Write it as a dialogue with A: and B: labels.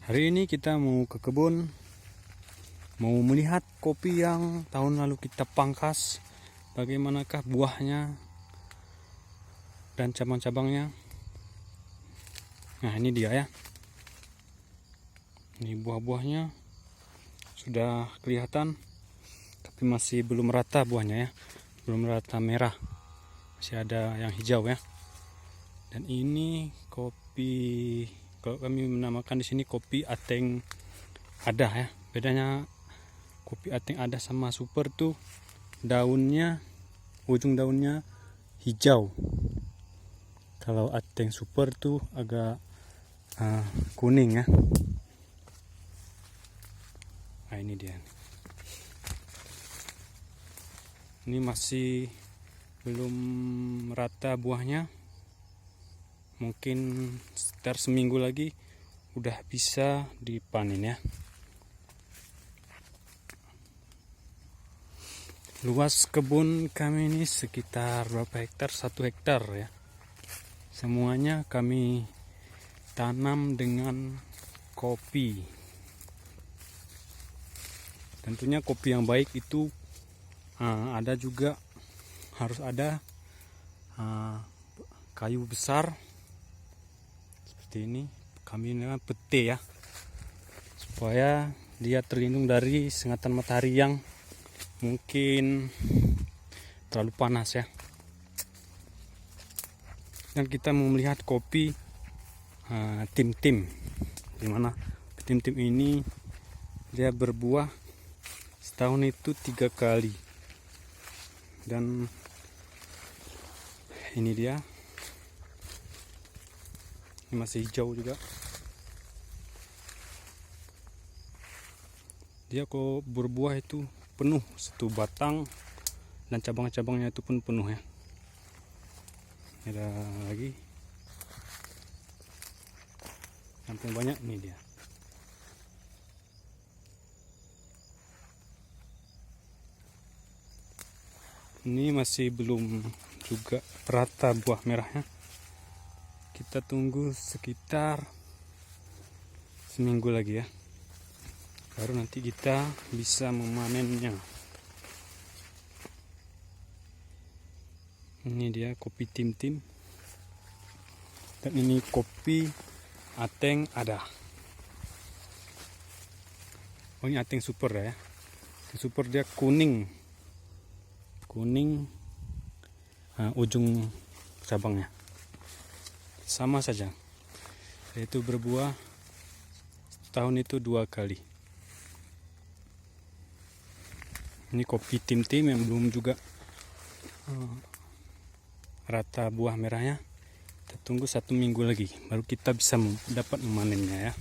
A: Hari ini kita mau ke kebun, mau melihat kopi yang tahun lalu kita pangkas. Bagaimanakah buahnya dan cabang-cabangnya. Nah, ini dia ya. Ini buah-buahnya sudah kelihatan, tapi masih belum rata buahnya ya. Belum rata merah. Masih ada yang hijau ya. Dan ini kopi, kalau kami menamakan di sini kopi Ateng Adah ya. Bedanya kopi Ateng Adah sama super tuh daunnya, ujung daunnya hijau. Kalau Ateng super tuh agak kuning ya. Nah, ini dia. Ini masih belum rata buahnya. Mungkin sekitar seminggu lagi udah bisa dipanen ya. Luas kebun kami ini sekitar berapa hektar? 1 hektar ya. Semuanya kami tanam dengan kopi. Tentunya kopi yang baik itu ada juga, harus ada kayu besar seperti ini. Kami dengan pete ya, supaya dia terlindung dari sengatan matahari yang mungkin terlalu panas ya. Dan kita mau melihat kopi tim-tim, dimana tim-tim ini dia berbuah setahun itu 3 kali. Dan ini dia, ini masih hijau juga. Dia kok berbuah itu penuh satu batang, dan cabang-cabangnya itu pun penuh ya. Ada lagi sampai banyak. Ini dia. Ini masih belum juga rata buah merahnya. Kita tunggu sekitar seminggu lagi ya, baru nanti kita bisa memanennya. Ini dia kopi tim-tim. Dan ini kopi Ateng Adah. Oh, ini Ateng super ya. Super dia kuning ujung cabangnya. Sama saja, yaitu berbuah tahun itu 2 kali. Ini kopi tim-tim yang belum juga rata buah merahnya. Kita tunggu 1 minggu lagi baru kita bisa dapat memanennya ya.